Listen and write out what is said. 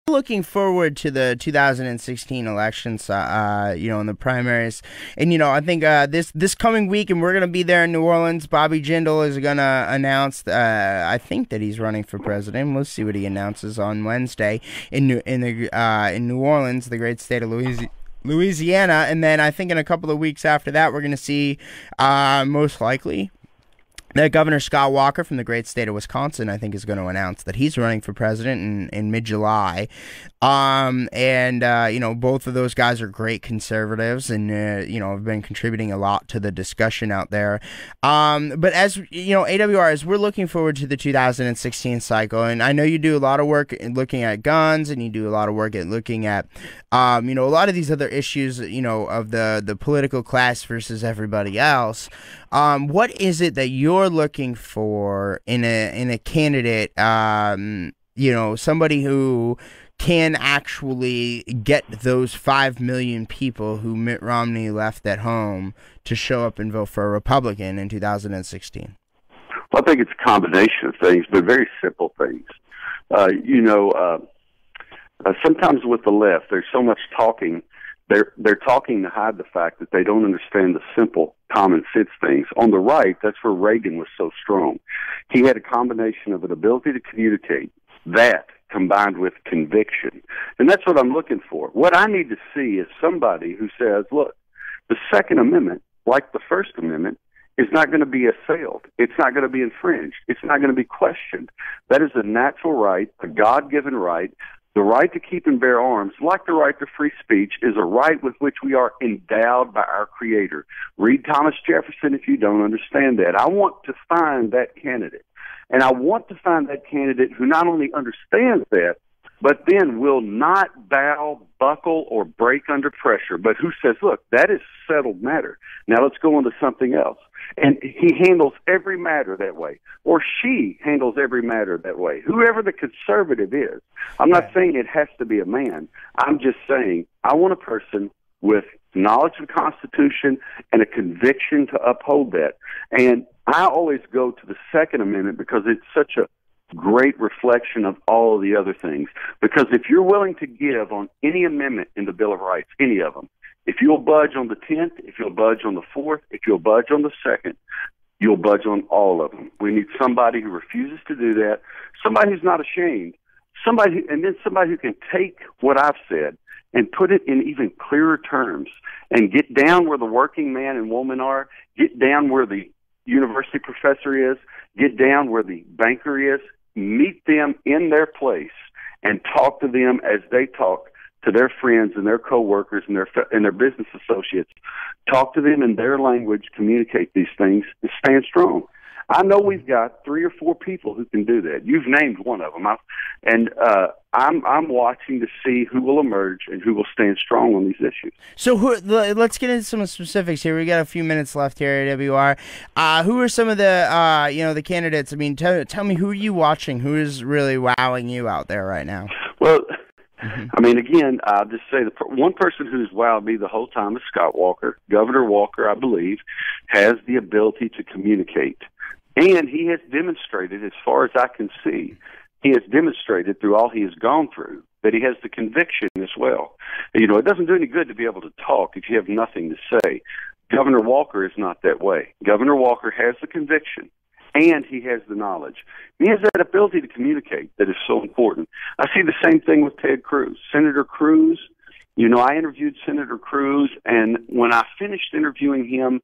looking forward to the 2016 elections, in the primaries. And, I think this coming week, and we're going to be there in New Orleans, Bobby Jindal is going to announce, I think that he's running for president. We'll see what he announces on Wednesday in New Orleans, the great state of Louisiana. And then I think in a couple of weeks after that, we're going to see, most likely, that Governor Scott Walker from the great state of Wisconsin, I think, is going to announce that he's running for president in mid-July. Both of those guys are great conservatives and, have been contributing a lot to the discussion out there. But as, AWR, as we're looking forward to the 2016 cycle, and I know you do a lot of work in looking at guns, and you do a lot of work at looking at, a lot of these other issues, of the political class versus everybody else. What is it that you're looking for in a candidate, somebody who can actually get those 5 million people who Mitt Romney left at home to show up and vote for a Republican in 2016? Well, I think it's a combination of things, but very simple things. Sometimes with the left, there's so much talking. They're talking to hide the fact that they don't understand the simple common sense things. On the right, that's where Reagan was so strong. He had a combination of an ability to communicate, that combined with conviction. And that's what I'm looking for. What I need to see is somebody who says, look, the Second Amendment, like the First Amendment, is not going to be assailed. It's not going to be infringed. It's not going to be questioned. That is a natural right, a God-given right. The right to keep and bear arms, like the right to free speech, is a right with which we are endowed by our Creator. Read Thomas Jefferson if you don't understand that. I want to find that candidate. And I want to find that candidate who not only understands that, but then will not bow, buckle, or break under pressure, but who says, look, that is settled matter. Now let's go on to something else. And he handles every matter that way, or she handles every matter that way, whoever the conservative is. I'm not saying it has to be a man. I'm just saying I want a person with knowledge of the Constitution and a conviction to uphold that. And I always go to the Second Amendment because it's such a great reflection of all of the other things. Because if you're willing to give on any amendment in the Bill of Rights, any of them, if you'll budge on the 10th, if you'll budge on the 4th, if you'll budge on the 2nd, you'll budge on all of them. We need somebody who refuses to do that, somebody who's not ashamed, somebody who can take what I've said and put it in even clearer terms and get down where the working man and woman are, get down where the university professor is, get down where the banker is, meet them in their place and talk to them as they talk to their friends and their coworkers and their business associates. Talk to them in their language, communicate these things, and stand strong. I know we've got 3 or 4 people who can do that. You've named one of them, I'm watching to see who will emerge and who will stand strong on these issues. So let's get into some specifics here. We got a few minutes left here at AWR. Who are some of the the candidates? I mean, tell me, who are you watching? Who is really wowing you out there right now? Well, I mean, again, I'll just say one person who's wowed me the whole time is Scott Walker. Governor Walker, I believe, has the ability to communicate. And he has demonstrated, as far as I can see, he has demonstrated through all he has gone through that he has the conviction as well. It doesn't do any good to be able to talk if you have nothing to say. Governor Walker is not that way. Governor Walker has the conviction, and he has the knowledge. He has that ability to communicate that is so important. I see the same thing with Ted Cruz. Senator Cruz, I interviewed Senator Cruz, and when I finished interviewing him,